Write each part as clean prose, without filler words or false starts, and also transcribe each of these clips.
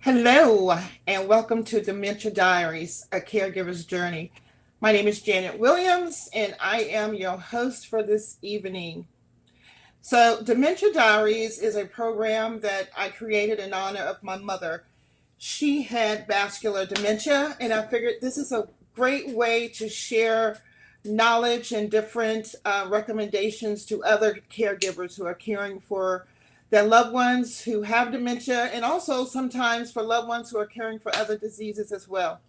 Hello, and welcome to Dementia Diaries, a caregiver's journey. My name is Janet Williams, and I am your host for this evening. So, Dementia Diaries is a program that I created in honor of my mother. She had vascular dementia, and I figured this is a great way to share knowledge and different recommendations to other caregivers who are caring for their loved ones who have dementia, and also sometimes for loved ones who are caring for other diseases as well.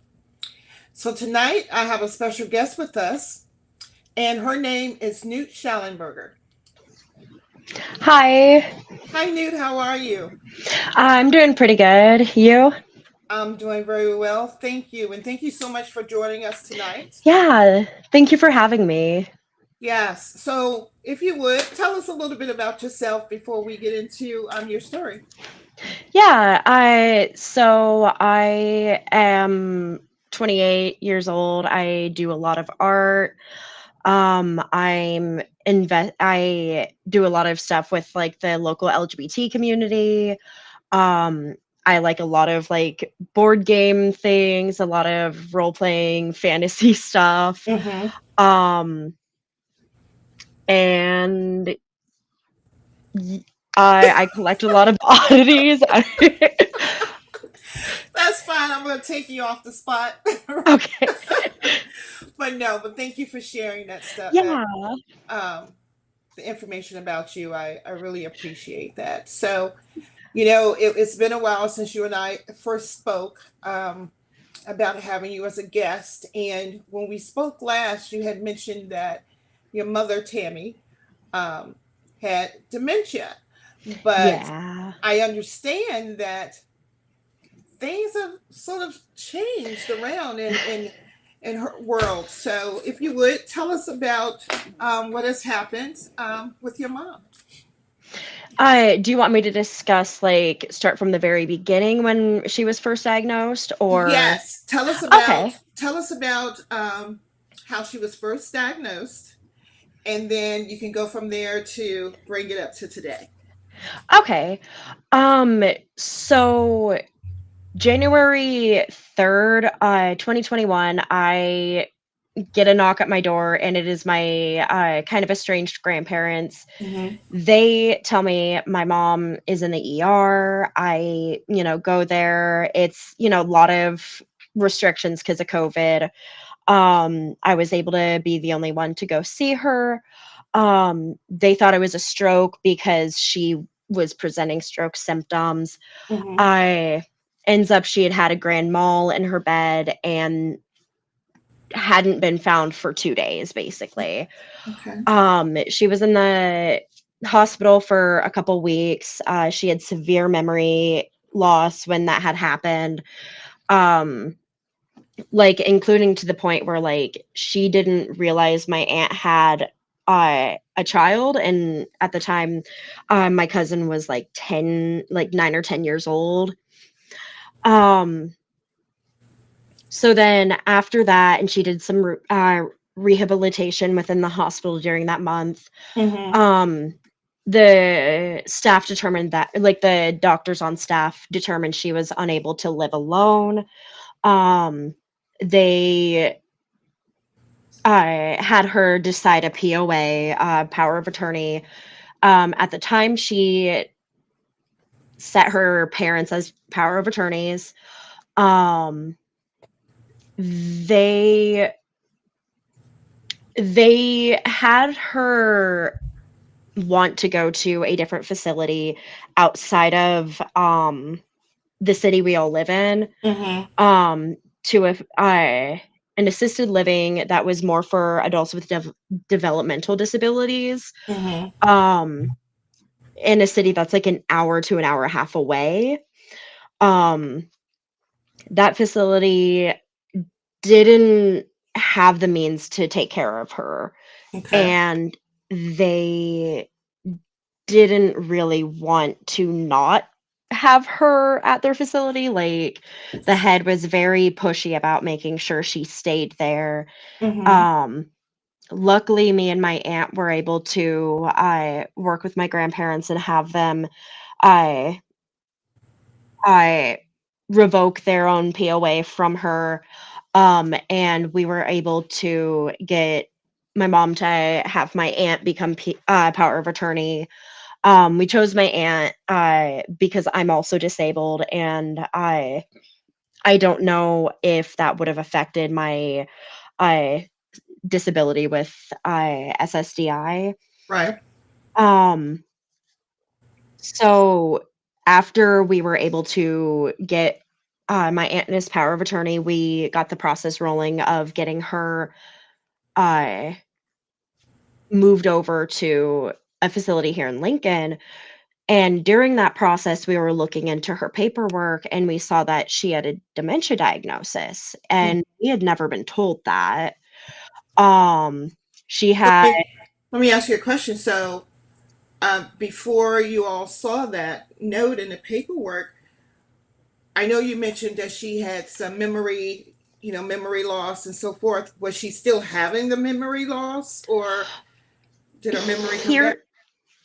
So tonight I have a special guest with us, and her name is Newt Shallenberger. Hi, Hi, Newt. How are you? I'm doing pretty good. You? I'm doing very well. Thank you. And thank you so much for joining us tonight. Yeah, thank you for having me. Yes. So, if you would, tell us a little bit about yourself before we get into your story. I am 28 years old. I do a lot of art. I do a lot of stuff with like the local LGBT community. Um, I like a lot of like board game things, a lot of role playing fantasy stuff. Mm-hmm. Um, and I collect a lot of oddities. That's fine. I'm going to take you off the spot. Okay. But no, but thank you for sharing that stuff, that Yeah. um, the information about you. I really appreciate that. So, it's been a while since you and I first spoke about having you as a guest. And when we spoke last, you had mentioned that your mother, Tammy, um, had dementia. But Yeah. I understand that things have sort of changed around in her world. So, if you would tell us about what has happened with your mom. Do you want me to discuss like start from the very beginning when she was first diagnosed or Yes, tell us okay. about how she was first diagnosed, and then you can go from there to bring it up to today. Okay. Um so January 3rd, 2021, I get a knock at my door and it is my kind of estranged grandparents. Mm-hmm. They tell me my mom is in the ER. Go there. It's, a lot of restrictions because of COVID. I was able to be the only one to go see her. They thought it was a stroke because she was presenting stroke symptoms. Mm-hmm. I ends up she had had a grand mal in her bed and hadn't been found for 2 days basically. Okay. She was in the hospital for a couple weeks. She had severe memory loss when that had happened. Um, like including to the point where like she didn't realize my aunt had a child, and at the time, my cousin was like 10, like 9 or 10 years old. Um, so then after that, and she did some rehabilitation within the hospital during that month. Mm-hmm. Um, the staff determined that, like the doctors on staff determined she was unable to live alone. They had her decide a POA, power of attorney. At the time, she set her parents as power of attorneys. Um, they they had her want to go to a different facility outside of the city we all live in, Mm-hmm. um, to an assisted living that was more for adults with developmental disabilities, Mm-hmm. um, in a city that's like an hour to an hour and a half away. Um, that facility didn't have the means to take care of her, Okay. and they didn't really want to not have her at their facility. Like the head was very pushy about making sure she stayed there. Mm-hmm. Um, Luckily, me and my aunt were able to work with my grandparents and have them I I revoke their own POA from her. And we were able to get my mom to have my aunt become power of attorney. We chose my aunt because I'm also disabled, and I don't know if that would have affected my uh, disability with SSDI. Right. Um, so after we were able to get my aunt and his power of attorney, we got the process rolling of getting her uh, moved over to a facility here in Lincoln. And during that process, we were looking into her paperwork and we saw that she had a dementia diagnosis. Mm. And we had never been told that. Um, she Let had, me, let me ask you a question. So, before you all saw that note in the paperwork, I know you mentioned that she had some memory, memory loss and so forth. Was she still having the memory loss, or did her memory come back? here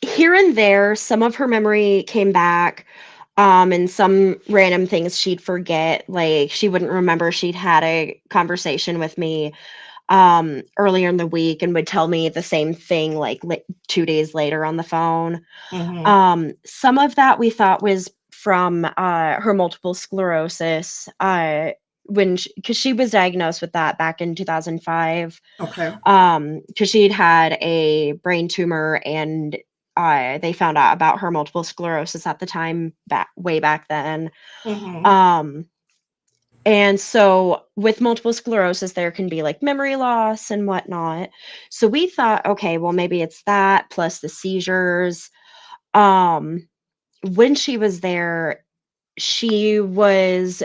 here and there, some of her memory came back, and some random things she'd forget. Like, she wouldn't remember she'd had a conversation with me earlier in the week and would tell me the same thing like 2 days later on the phone. Mm-hmm. Some of that we thought was from her multiple sclerosis, when because she was diagnosed with that back in 2005, Okay. because she'd had a brain tumor, and they found out about her multiple sclerosis at the time, back way back then. Mm-hmm. Um, and so with multiple sclerosis, there can be like memory loss and whatnot. So we thought, okay, well, maybe it's that plus the seizures. Um, when she was there, she was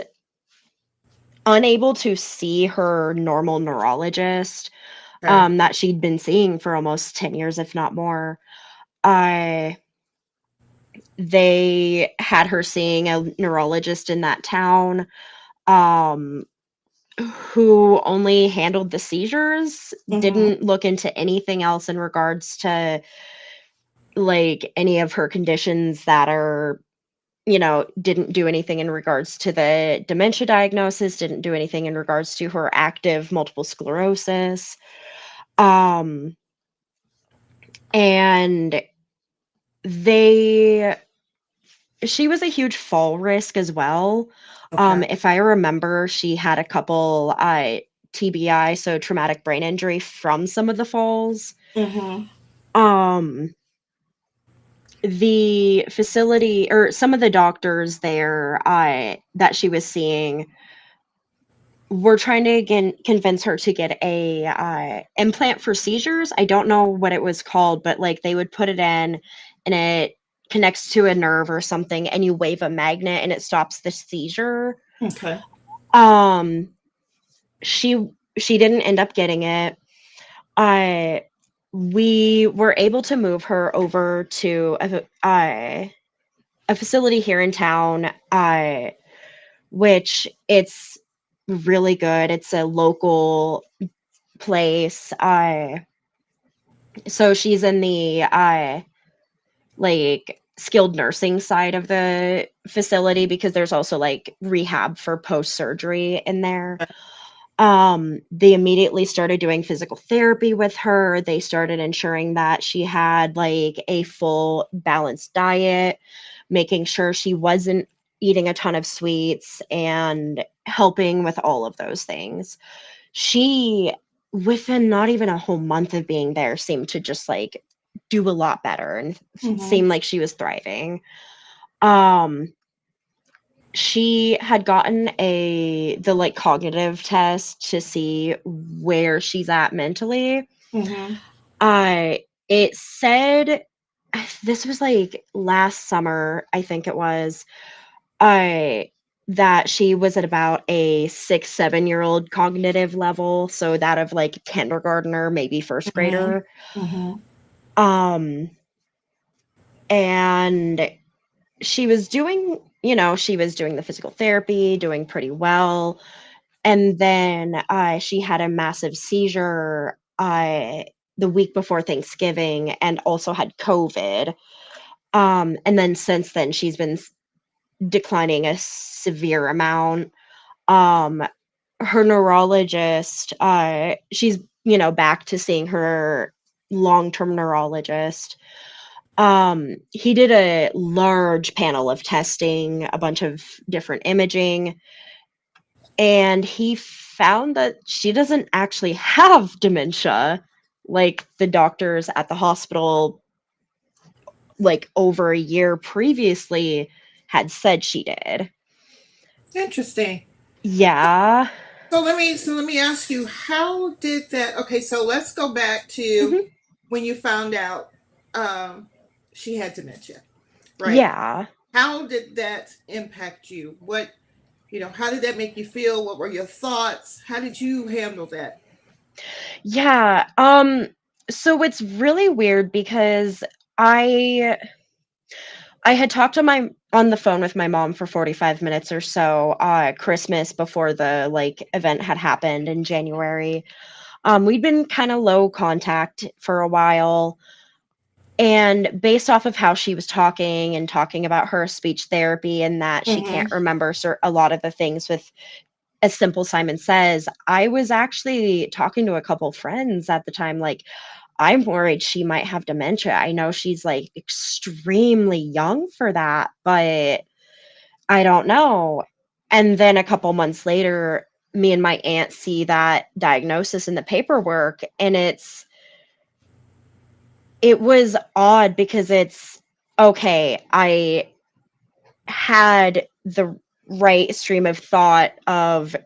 unable to see her normal neurologist, Okay. that she'd been seeing for almost 10 years, if not more. I They had her seeing a neurologist in that town, um, who only handled the seizures, Mm-hmm. didn't look into anything else in regards to, like, any of her conditions that are, didn't do anything in regards to the dementia diagnosis, didn't do anything in regards to her active multiple sclerosis. Um, and they she was a huge fall risk as well. Okay. If I remember, she had a couple TBI, so traumatic brain injury from some of the falls. Mm-hmm. Um, the facility or some of the doctors there that she was seeing were trying to again convince her to get a implant for seizures. I don't know what it was called, but like they would put it in and it connects to a nerve or something, and you wave a magnet and it stops the seizure. Okay. Um, she didn't end up getting it. I We were able to move her over to a facility here in town, which it's really good. It's a local place. So she's in the like skilled nursing side of the facility, because there's also like rehab for post surgery in there. They immediately started doing physical therapy with her. They started ensuring that she had like a full balanced diet, making sure she wasn't eating a ton of sweets, and helping with all of those things. She, within not even a whole month of being there, seemed to just like do a lot better and Mm-hmm. seemed like she was thriving. Um, she had gotten the like cognitive test to see where she's at mentally. Mm-hmm. It said, this was like last summer, I think it was, I that she was at about a 6, 7-year-old cognitive level, so that of like kindergartner, maybe first Mm-hmm. grader. Mm-hmm. Um, and she was doing the physical therapy, doing pretty well. And then she had a massive seizure the week before Thanksgiving, and also had COVID. And then since then, she's been declining a severe amount. Um, her neurologist, she's, back to seeing her long-term neurologist. He did a large panel of testing, a bunch of different imaging, and he found that she doesn't actually have dementia like the doctors at the hospital, like over a year previously, had said she did. Interesting. Yeah. So let me ask you, how did that? Okay, so let's go back to Hmm. when you found out um, she had dementia, right? Yeah. How did that impact you? How did that make you feel? What were your thoughts? How did you handle that? Yeah. So it's really weird because I I had talked on the phone with my mom for 45 minutes or so, Christmas before the like event had happened in January. We'd been kind of low contact for a while, and based off of how she was talking and talking about her speech therapy and that she can't Mm-hmm. remember a lot of the things with as Simple Simon Says, I was actually talking to a couple friends at the time, like, I'm worried she might have dementia. I know she's like extremely young for that, but I don't know. And then a couple months later, me and my aunt see that diagnosis in the paperwork, and it was odd because it's okay. I had the right stream of thought of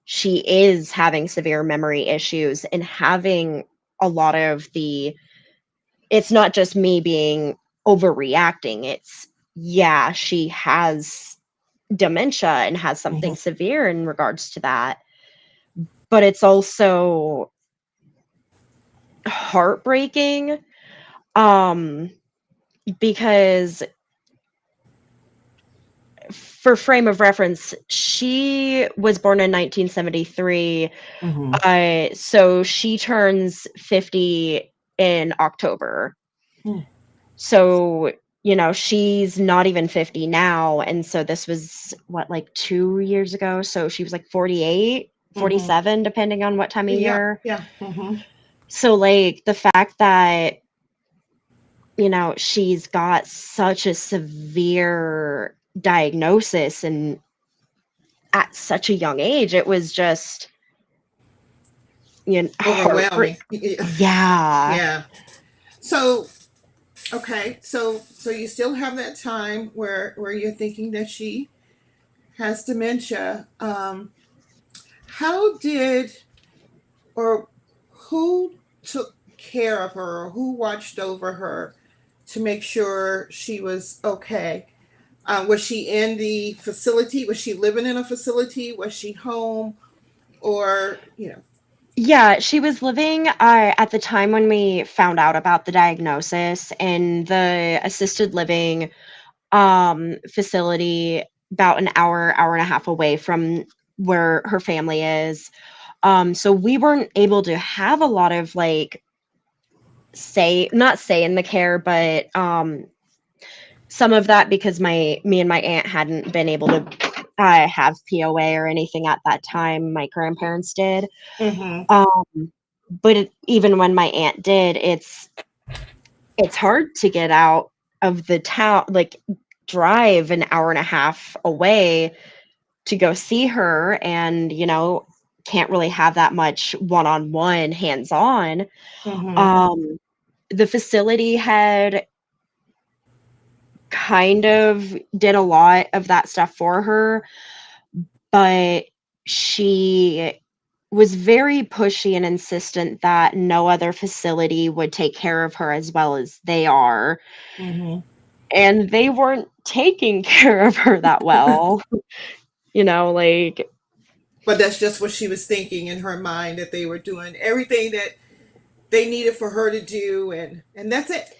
she is having severe memory issues and having a lot of it's not just me being overreacting. It's, yeah, she has dementia and has Mm-hmm. something severe in regards to that. But it's also heartbreaking, um, because for frame of reference, she was born in 1973. Mm-hmm. So she turns 50 in October. Mm-hmm. So, she's not even 50 now. And so this was what, like 2 years ago? So she was like 48, Mm-hmm. 47, depending on what time of Yeah, year. yeah. Mm-hmm. So, like, the fact that, she's got such a severe diagnosis and at such a young age, it was just, heartbreak. Overwhelming. Yeah. Yeah. Yeah. So okay, so you still have that time where you're thinking that she has dementia. How did or who took care of her or who watched over her to make sure she was okay? Was she in the facility? Was she living in a facility? Was she home? Or? Yeah, she was living at the time when we found out about the diagnosis in the assisted living facility about an hour and a half away from where her family is. So we weren't able to have a lot of like not say in the care, but some of that because me and my aunt hadn't been able to have POA or anything at that time. My grandparents did. Mm-hmm. Um, but even when my aunt did, it's hard to get out of the town, like drive an hour and a half away to go see her, and can't really have that much one-on-one hands-on. Mm-hmm. um the facility had kind of did a lot of that stuff for her, but she was very pushy and insistent that no other facility would take care of her as well as they are, Mm-hmm. and they weren't taking care of her that well. Like, But that's just what she was thinking in her mind, that they were doing everything that they needed for her to do, and that's it.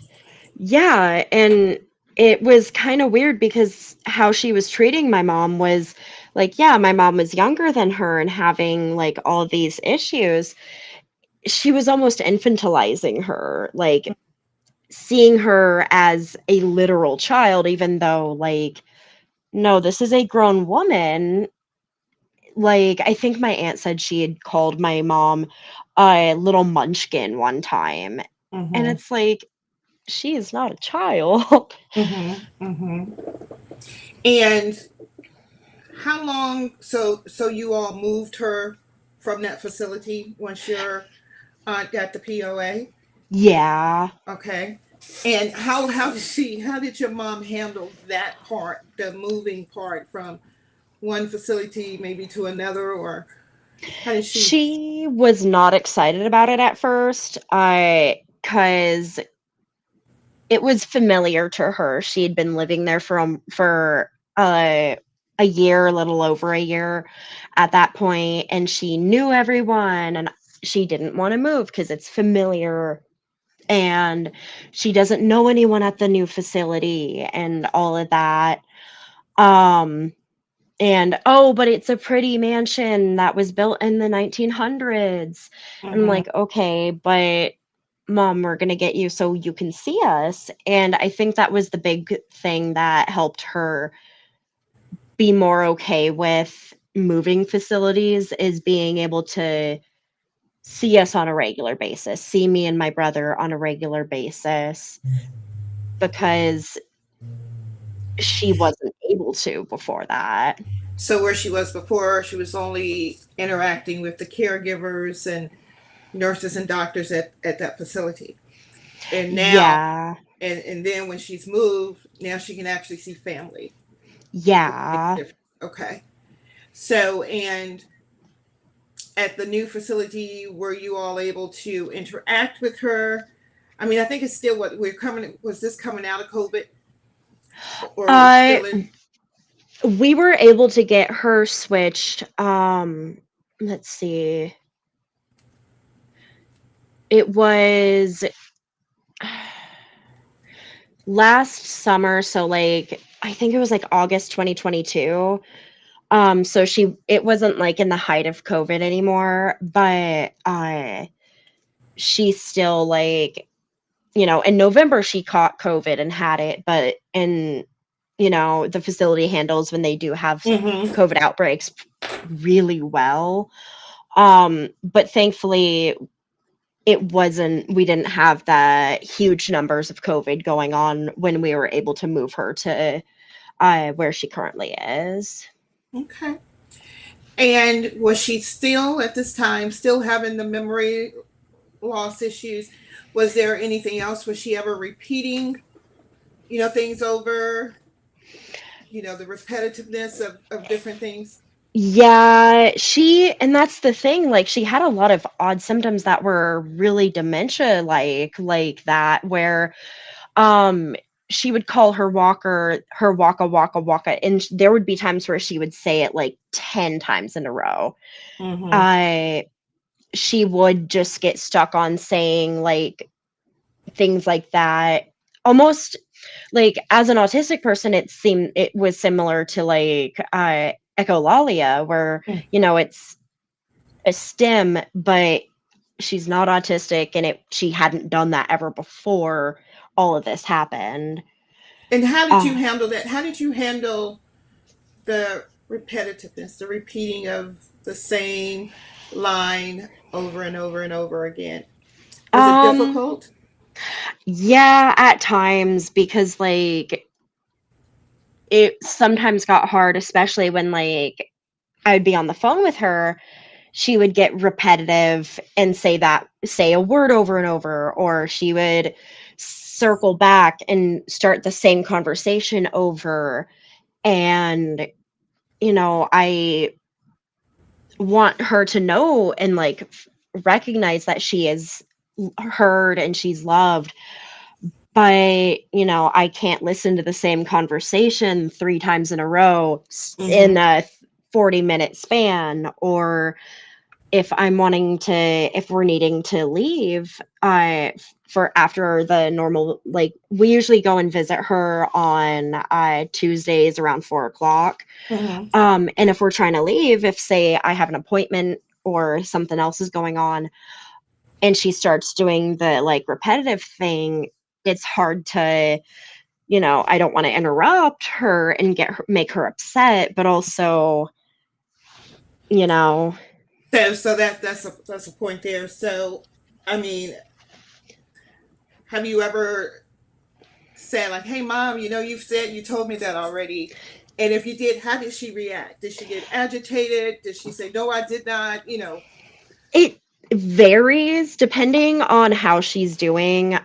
yeah, and it was kind of weird because how she was treating my mom was like, yeah, my mom was younger than her and having like all of these issues. She was almost infantilizing her, like seeing her as a literal child, even though like no, this is a grown woman. Like, I think my aunt said she had called my mom a little munchkin one time. And Mm-hmm. it's like, she is not a child. Mm-hmm. Mm-hmm. And how long? So you all moved her from that facility once your aunt got the POA. Yeah. Okay. And how did your mom handle that part, the moving part from one facility maybe to another, or how did she? She was not excited about it at first. I Cuz it was familiar to her. She had been living there for a year, a little over a year at that point, and she knew everyone, and she didn't want to move because it's familiar, and she doesn't know anyone at the new facility and all of that. Um and, "Oh, but it's a pretty mansion that was built in the 1900s." I'm Mm-hmm. like, "Okay, but mom, we're gonna get you so you can see us." And I think that was the big thing that helped her be more okay with moving facilities, is being able to see us on a regular basis, see me and my brother on a regular basis, because she wasn't able to before that. So where she was before, she was only interacting with the caregivers and nurses and doctors at that facility. And now, Yeah. and then when she's moved, now she can actually see family. Yeah. Okay. So, and at the new facility, were you all able to interact with her? I mean, I think it's still what we're coming. Was this coming out of COVID, or are we Uh, still in? we were able to get her switched. Let's see. It was last summer, so like I think it was like August 2022. So it wasn't like in the height of COVID anymore, but she still like, in November she caught COVID and had it, but the facility handles when they do have Mm-hmm. COVID outbreaks really well. But thankfully we didn't have the huge numbers of COVID going on when we were able to move her to where she currently is. Okay. And was she still at this time still having the memory loss issues? Was there anything else? Was she ever repeating, things over? The repetitiveness of different things. Yeah, and that's the thing, like, she had a lot of odd symptoms that were really dementia like that, where, um, she would call her walker her waka waka waka, and there would be times where she would say it like 10 times in a row. Mm-hmm. I She would just get stuck on saying, like, things like that. Almost like, as an autistic person, it was similar to, like, echolalia, where, it's a stim, but she's not autistic, and she hadn't done that ever before all of this happened. And how did you Uh, handle that? How did you handle the repetitiveness, the repeating of the same line over and over and over again? Was it um, difficult? yeah, at times, because, like, it sometimes got hard, especially when, like, I'd be on the phone with her. She would get repetitive and say a word over and over, or she would circle back and start the same conversation over. And I want her to know and, like, recognize that she is heard and she's loved, but I can't listen to the same conversation 3 times in a row in Mm-hmm. a 40-minute span. Or if we're needing to leave, for after the normal, like, we usually go and visit her on Tuesdays around 4 o'clock. Mm-hmm. And if we're trying to leave, if, say, I have an appointment or something else is going on, and she starts doing the, like, repetitive thing, it's hard to I don't want to interrupt her and make her upset, but also, you know, So that's a point there. So, I mean, have you ever said like, "Hey, mom, you told me that already," and if you did, how did she react? Did she get agitated? Did she say, "No, I did not"? it varies depending on how she's doing.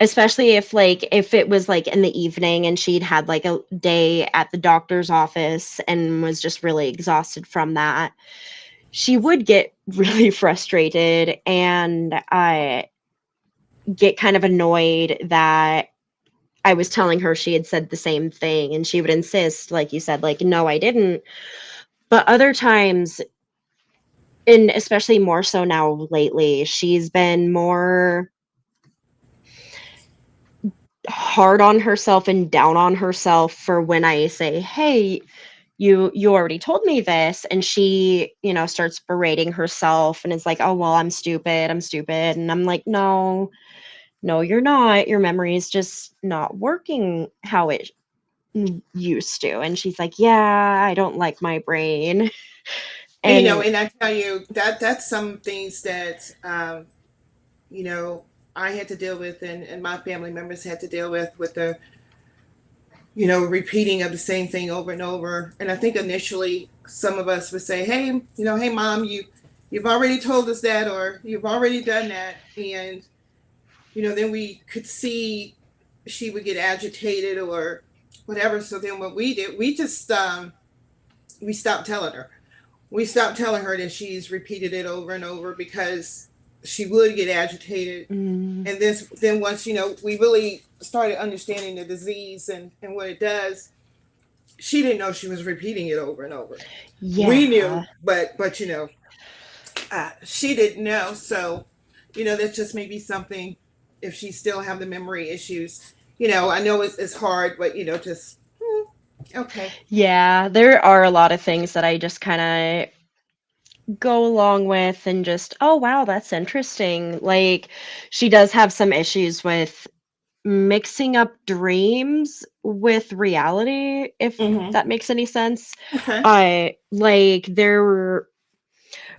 Especially if it was like in the evening and she'd had like a day at the doctor's office and was just really exhausted from that, she would get really frustrated and get kind of annoyed that I was telling her she had said the same thing, and she would insist, like you said, like, no, I didn't. But other times, and especially more so now lately, she's been more hard on herself and down on herself for when I say, "Hey, you already told me this," and she, starts berating herself and is like, "Oh, well, I'm stupid. I'm stupid." And I'm like, "No, no, you're not. Your memory is just not working how it used to." And she's like, "Yeah, I don't like my brain." And And I tell you that that's some things that you know I had to deal with, and my family members had to deal with the repeating of the same thing over and over. And I think initially some of us would say, "Hey, hey, mom, you've already told us that, or you've already done that," and then we could see she would get agitated or whatever. So then what we did, we just we stopped telling her. We stopped telling her that she's repeated it over and over because she would get agitated. mm, And then once we really started understanding the disease and what it does, she didn't know she was repeating it over and over. We yeah. knew, but she didn't know. So that's just maybe something. If she still have the memory issues, I know it's hard, but just okay. Yeah, there are a lot of things that I just kind of go along with and just, "Oh, wow, that's interesting." Like, she does have some issues with mixing up dreams with reality, if Hmm. that makes any sense. Okay. Like,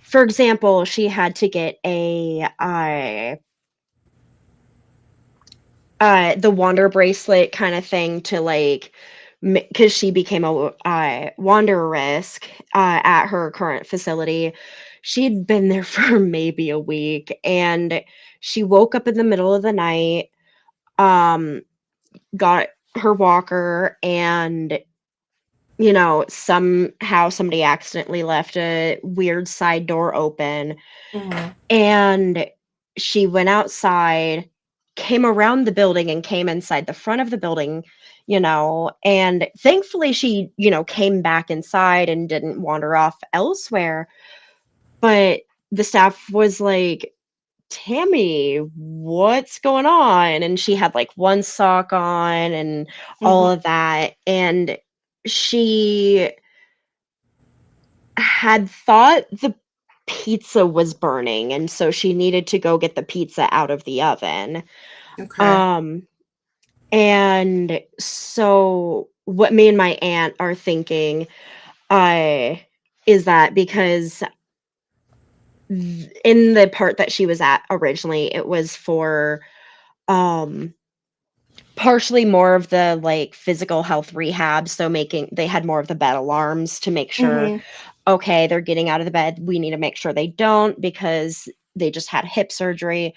for example, she had to get the wander bracelet kind of thing to like, because she became a wander risk at her current facility. She'd been there for maybe a week, and she woke up in the middle of the night, um, got her walker, and somehow somebody accidentally left a weird side door open, Hmm. and she went outside, came around the building, and came inside the front of the building, and thankfully she, came back inside and didn't wander off elsewhere. But the staff was like, "Tammy, what's going on?" And she had like one sock on and all Hmm. of that. And she had thought the pizza was burning, and so she needed to go get the pizza out of the oven. Okay. Um, and so what me and my aunt are thinking, uh, is that because in the part that she was at originally, it was for um partially more of the like physical health rehab, so they had more of the bed alarms to make sure, Hmm. okay, they're getting out of the bed. We need to make sure they don't because they just had hip surgery.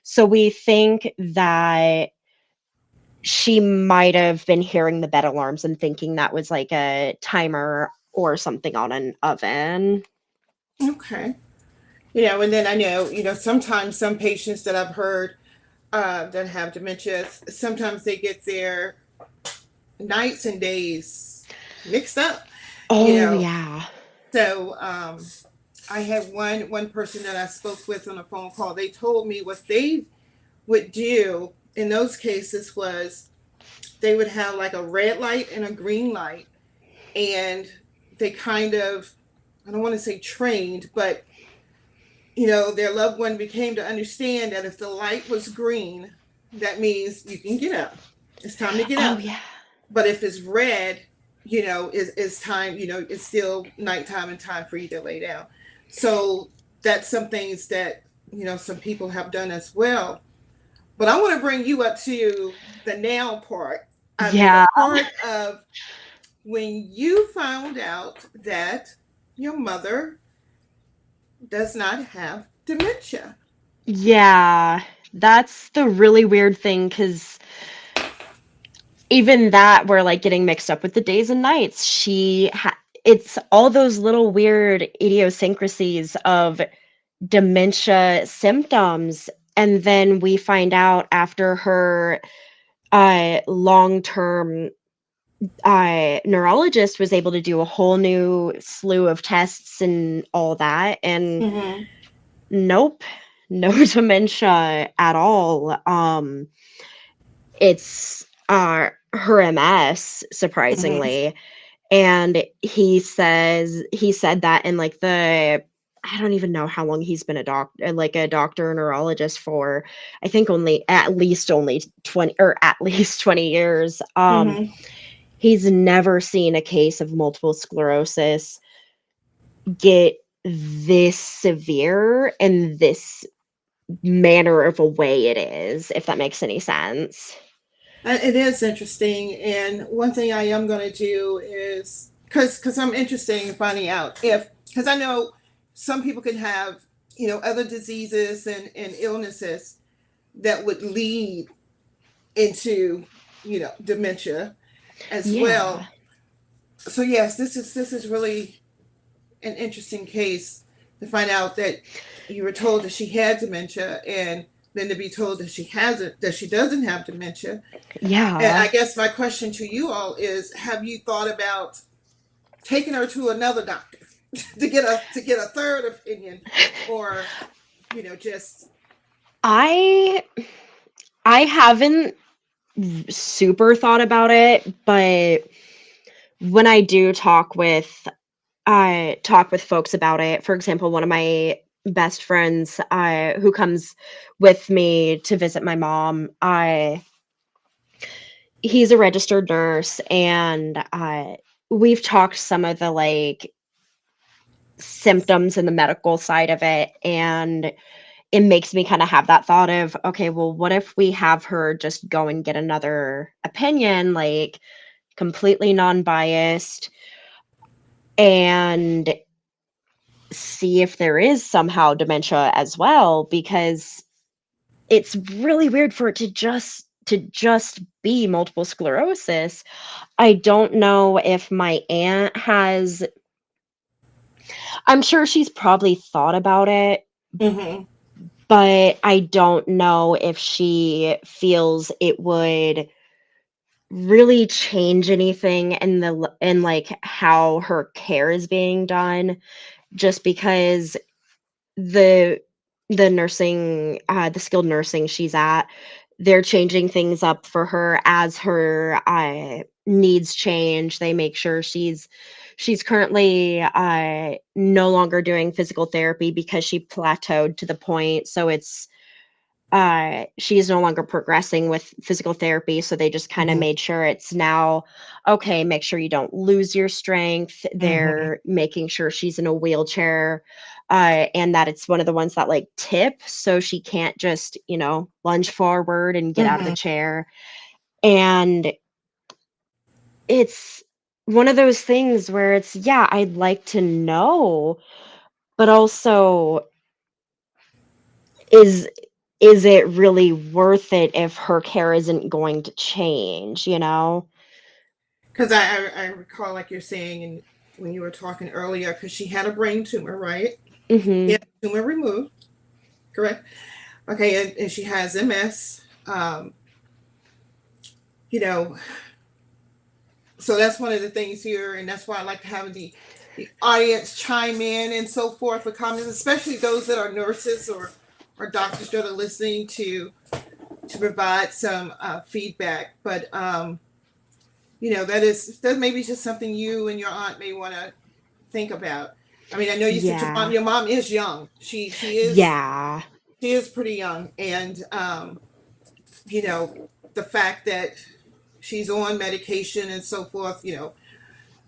So we think that she might have been hearing the bed alarms and thinking that was like a timer or something on an oven. Okay. And then I know, sometimes some patients that I've heard that have dementia, sometimes they get their nights and days mixed up, you Oh, know. yeah. So I had one person that I spoke with on a phone call. They told me what they would do in those cases was they would have like a red light and a green light, and they kind of, I don't want to say trained, but their loved one became to understand that if the light was green, that means you can get up. It's time to get Oh up. yeah. But if it's red, it's time, it's still nighttime and time for you to lay down. So that's some things that, some people have done as well. But I want to bring you up to the now part. I mean, the Yeah. part of when you found out that your mother does not have dementia. Yeah. That's the really weird thing because even that we're like getting mixed up with the days and nights. It's all those little weird idiosyncrasies of dementia symptoms. And then we find out after her long-term neurologist was able to do a whole new slew of tests and all that. And Mm-hmm. nope, no dementia at all. It's her MS, Mm-hmm. surprisingly. And he said that in like the I don't even know how long he's been a doctor or neurologist for. I think only 20 or at least 20 years. Mm-hmm. He's never seen a case of multiple sclerosis get this severe in this manner of a way it is, if that makes any sense. It is interesting, and one thing I am going to do is because I'm interested in finding out if because I know some people can have other diseases and illnesses that would lead into dementia as Yeah. well. So yes, this is really an interesting case to find out that you were told that she had dementia and then to be told that she doesn't have dementia. And Yeah. I guess my question to you all is: have you thought about taking her to another doctor to get a third opinion, or just I I haven't super thought about it, but when I do talk with folks about it. For example, one of my best friends who comes with me to visit my mom, he's a registered nurse, and we've talked some of the like symptoms and the medical side of it, and it makes me kind of have that thought of, okay, well, what if we have her just go and get another opinion, like completely non-biased, and see if there is somehow dementia as well, because it's really weird for it to just be multiple sclerosis. I don't know if my aunt has I'm sure she's probably thought about it, mm-hmm, but I don't know if she feels it would really change anything in like how her care is being done, just because the the skilled nursing she's at, they're changing things up for her as her needs change. They make sure she's currently no longer doing physical therapy because she plateaued to the point, so it's she is no longer progressing with physical therapy, so they just kind of mm-hmm, made sure it's now okay, make sure you don't lose your strength. mm-hmm, They're making sure she's in a wheelchair, and that it's one of the ones that like tip, so she can't just, lunge forward and get out of the mm-hmm. chair. And it's one of those things where it's, yeah, I'd like to know, but also is is it really worth it if her care isn't going to change, you know? Because I recall, like you're saying, and when you were talking earlier, because she had a brain tumor, right? Yeah, Mhm. tumor removed, correct? Okay, and she has MS. You know, so that's one of the things here, and that's why I like to have the audience chime in and so forth with comments, especially those that are nurses or doctors that are listening to provide some feedback. But that maybe just something you and your aunt may want to think about. I mean, I know you said your mom Yeah. your mom is young. Yeah. She is pretty young, and you know the fact that. she's on medication and so forth,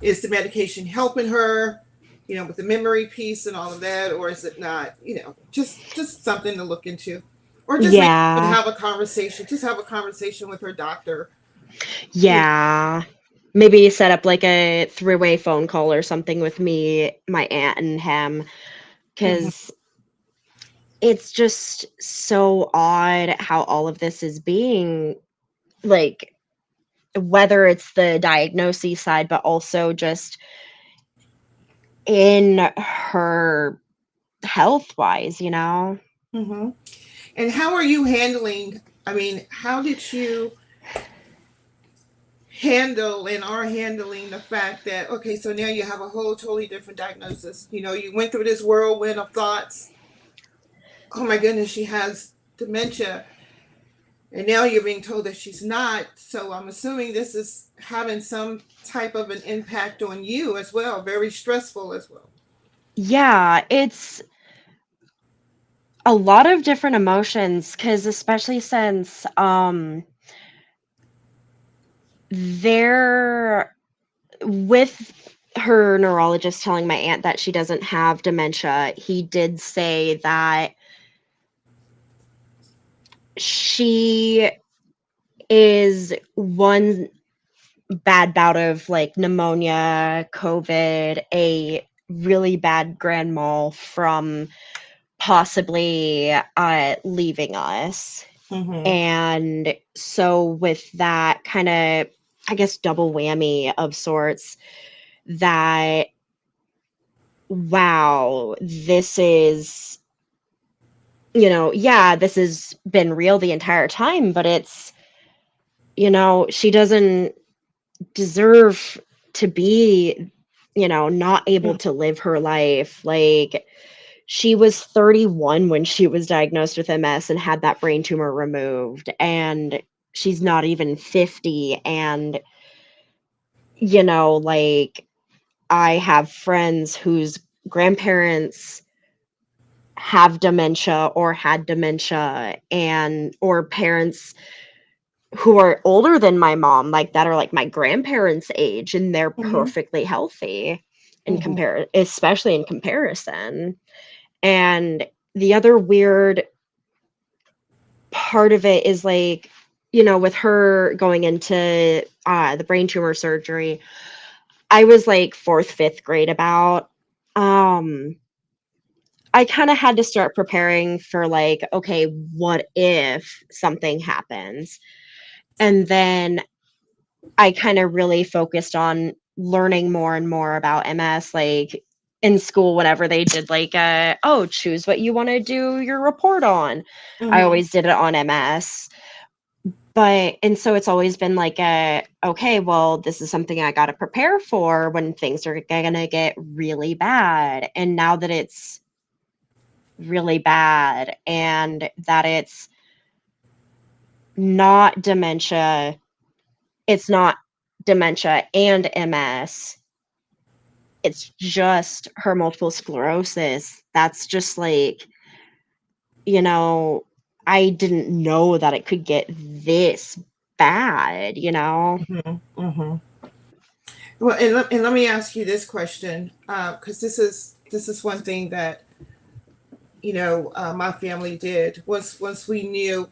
is the medication helping her, with the memory piece and all of that, or is it not? Just something to look into, or just maybe Yeah. have a conversation. Just have a conversation with her doctor. You Yeah. Maybe set up like a three-way phone call or something with me, my aunt, and him, hmm because it's just so odd how all of this is being like, whether it's the diagnosis side, but also just in her health wise, you know? hmm And how are you handling? I mean, how did you handle and are handling the fact that, okay, so now you have a whole totally different diagnosis? You went through this whirlwind of thoughts. Oh my goodness, she has dementia. And now you're being told that she's not. So I'm assuming this is having some type of an impact on you as well, very stressful as well. Yeah, it's a lot of different emotions because especially since there with her neurologist telling my aunt that she doesn't have dementia, he did say that she is one bad bout of like pneumonia, COVID, a really bad grand mal from possibly leaving us. Mm-hmm. And so, with that kind of, I guess, double whammy of sorts, that wow, this is, yeah, this has been real the entire time, but it's, she doesn't deserve to be, not able to live her life. Like, she was 31 when she was diagnosed with MS and had that brain tumor removed, and she's not even 50. And, like, I have friends whose grandparents have dementia or had dementia, and or parents who are older than my mom, like, that are, like, my grandparents' age, and they're Mm-hmm. perfectly healthy in Mm-hmm. compare especially in comparison. And the other weird part of it is, like, with her going into, the brain tumor surgery, I was, like, 4th, 5th grade about. Um, I kinda had to start preparing for, like, okay, what if something happens? And then I kinda really focused on learning more and more about MS, like, in school, whenever they did, like, "Oh, choose what you wanna do your report on." I Mm-hmm. always did it on MS, but and so it's always been like "Okay, well, this is something I gotta prepare for when things are gonna get really bad." And now that it's really bad and that it's not dementia and MS. It's just her multiple sclerosis. That's just like, you know, I didn't know that it could get this bad, you know? Mm-hmm. Mm-hmm. Well, and let me ask you this question, because this is one thing that my family did was once we knew.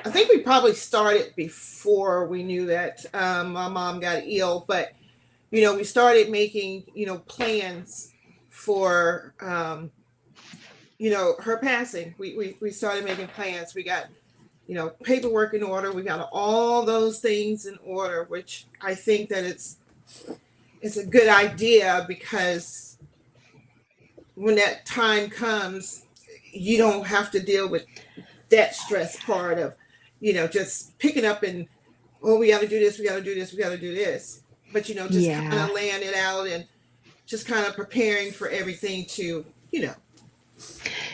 I think we probably started before we knew that my mom got ill, but we started making plans for her passing. We started making plans. We got paperwork in order. We got all those things in order, which I think that it's a good idea because when that time comes, you don't have to deal with that stress part of just picking up and, oh, we got to do this, we got to do this, we got to do this, but just kind Yeah. of laying it out and just kind of preparing for everything to come.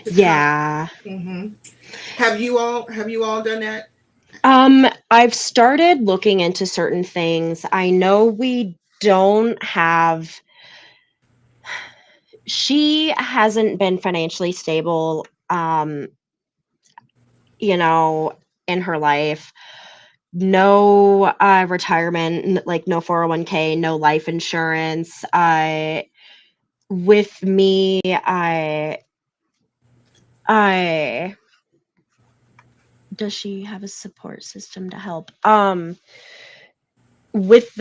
Yeah. hmm have you all done that? I've started looking into certain things. I know we don't have she hasn't been financially stable, you know, in her life. no retirement, like no 401k, no life insurance. With me, I does she have a support system to help? With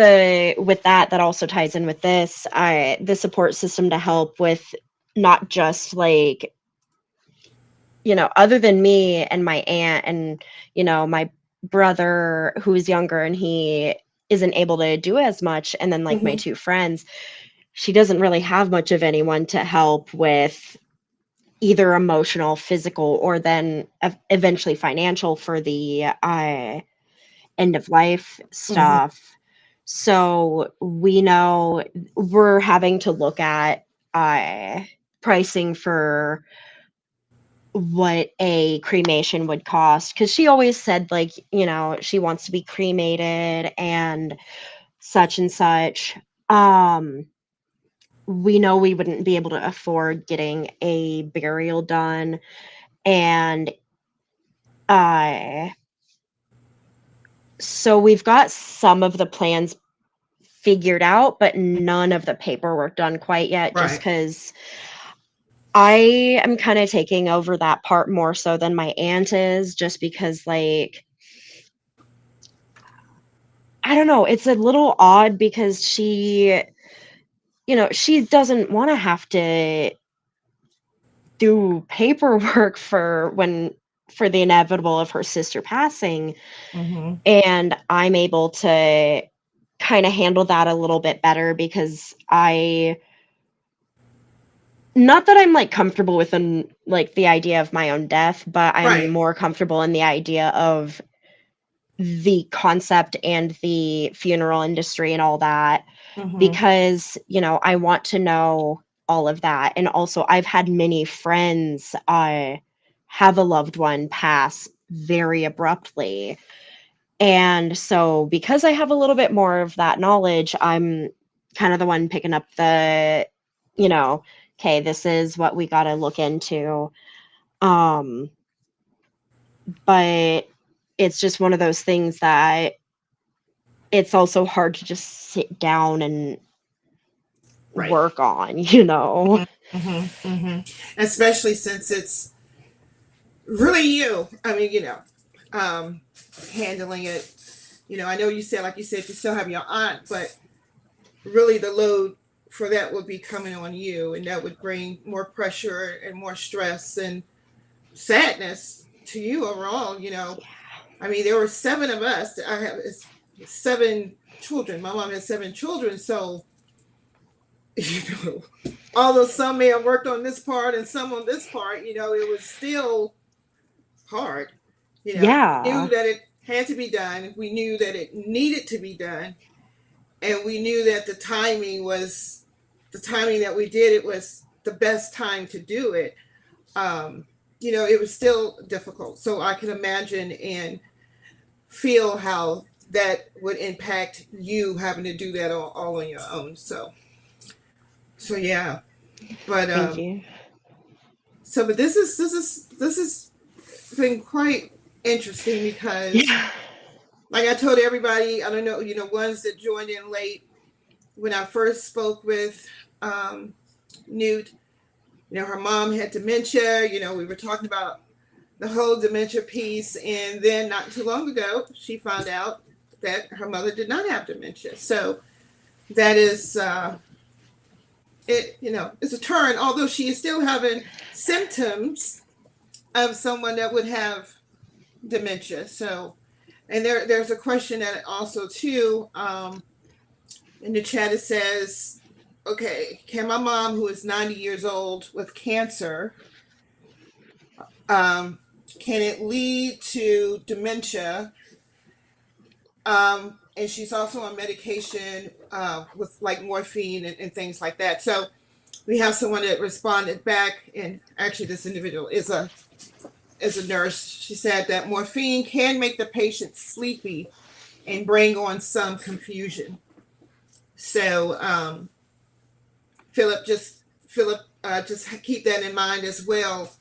that also ties in with this. I the support system to help with not just like, other than me and my aunt and, my brother who is younger and he isn't able to do as much, and then like my Mm-hmm. two friends, she doesn't really have much of anyone to help with either emotional, physical, or then eventually financial for the end of life Mm-hmm. stuff. So we know we're having to look at uh, pricing for what a cremation would cost, because she always said, like, she wants to be cremated and such and such. um we know we wouldn't be able to afford getting a burial done, and uh so we've got some of the plans figured out, but none of the paperwork done quite yet, just Right. because I am kind of taking over that part more so than my aunt is, just because, like, I don't know, it's a little odd because she doesn't want to have to do paperwork for the inevitable of her sister passing, Mm-hmm. and I'm able to kind of handle that a little bit better because I not that I'm like comfortable with like the idea of my own death, but I'm Right. more comfortable in the idea of the concept and the funeral industry and all that, Mm-hmm. because, I want to know all of that. And also, I've had many friends have a loved one pass very abruptly. And so, because I have a little bit more of that knowledge, I'm kind of the one picking up you know, okay, this is what we got to look into. Um, but it's just one of those things that it's also hard to just sit down and Right. work on. Mm-hmm. Mm-hmm. Especially since it's really you. I mean, um, handling it. I know you said, like you said, you still have your aunt, but really the load for that would be coming on you, and that would bring more pressure and more stress and sadness to you overall. I mean, there were seven of us. I have seven children. My mom has seven children, so you although some may have worked on this part and some on this part, it was still hard. We knew Yeah. that it had to be done. We knew that it needed to be done, and we knew that the timing that we did it was the best time to do it. Um, it was still difficult. So I can imagine and feel how that would impact you having to do that all on your own. So yeah, but Thank you. but this is been quite interesting because, Yeah. like I told everybody, I don't know, ones that joined in late when I first spoke with um, Newt. Her mom had dementia. We were talking about the whole dementia piece, and then not too long ago, she found out that her mother did not have dementia. So that is it. It's a turn. Although she is still having symptoms of someone that would have dementia. So, and there's a question that also too in the chat. It says, "Okay, can my mom, who is 90 years old with cancer, um, can it lead to dementia?" And she's also on medication with like morphine and things like that. So we have someone that responded back, and actually, this individual is a nurse. She said that morphine can make the patient sleepy and bring on some confusion. So just keep that in mind as well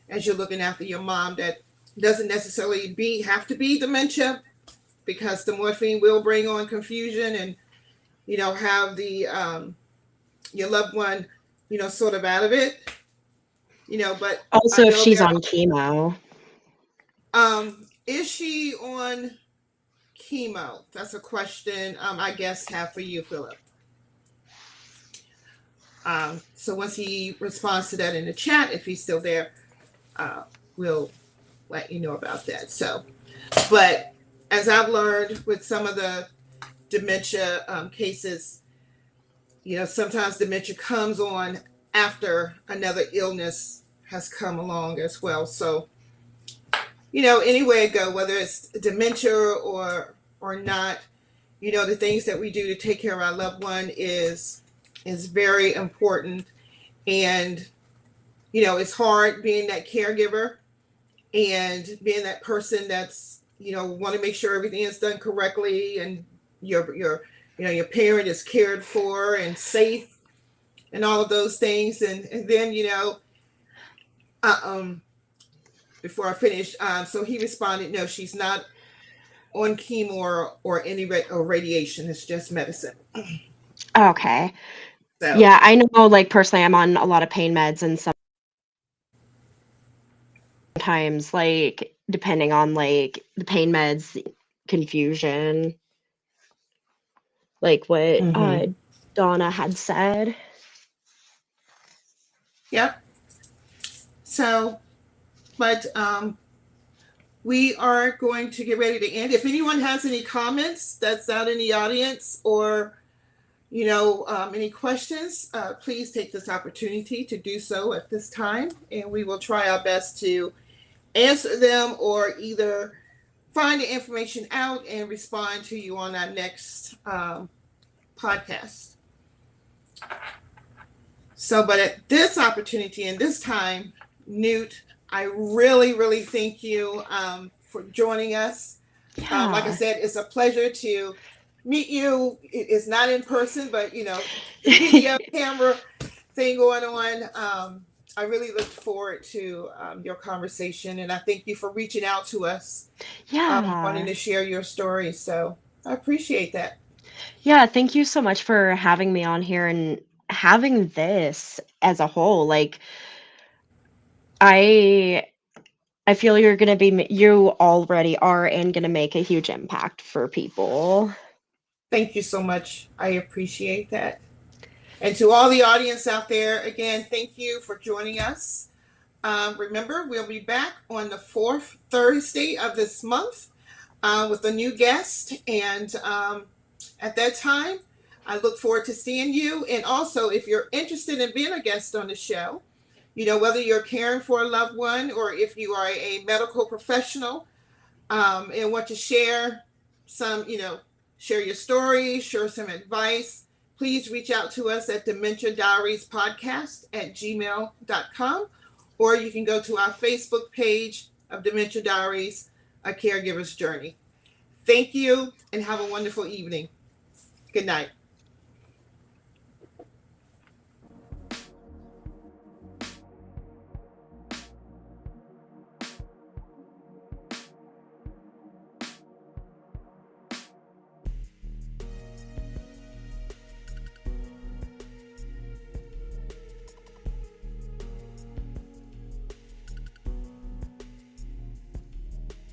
as you're looking after your mom. That doesn't necessarily have to be dementia, because the morphine will bring on confusion and, have the your loved one, sort of out of it, but I Also, if know she's there, on chemo. is she on chemo? That's a question I guess have for you, Philip. So once he responds to that in the chat, if he's still there, we'll let you know about that. So, but as I've learned with some of the dementia cases, sometimes dementia comes on after another illness has come along as well. So, any way it go, whether it's dementia or not, the things that we do to take care of our loved one is very important. And it's hard being that caregiver and being that person that's want to make sure everything is done correctly and your parent is cared for and safe and all of those things. And then before I finish, so he responded, no, she's not on chemo or any or radiation. It's just medicine. Okay. So Yeah, I know, like, personally, I'm on a lot of pain meds, and sometimes, like, depending on, like, the pain meds, confusion, like what Donna had said. yep. So, but we are going to get ready to end. If anyone has any comments that's out in the audience or any questions, please take this opportunity to do so at this time, and we will try our best to answer them or either find the information out and respond to you on our next podcast. So, but at this opportunity and this time, Newt, I really, really thank you for joining us. Like I Yeah. said, it's a pleasure to meet you. It's not in person, but the video camera thing going on. I really look forward to your conversation, and I thank you for reaching out to us, wanting Yeah. to share your story. So I appreciate that. Yeah, thank you so much for having me on here and having this as a whole. Like, I I feel you're gonna be you already are and gonna make a huge impact for people. Thank you so much. I appreciate that. And to all the audience out there, again, thank you for joining us. Remember, we'll be back on the fourth Thursday of this month with a new guest. And at that time, I look forward to seeing you. And also, if you're interested in being a guest on the show, whether you're caring for a loved one or if you are a medical professional and want to share some, share your story, share some advice, please reach out to us at DementiaDiariesPodcast@gmail.com, or you can go to our Facebook page of Dementia Diaries, A Caregiver's Journey. Thank you and have a wonderful evening. Good night.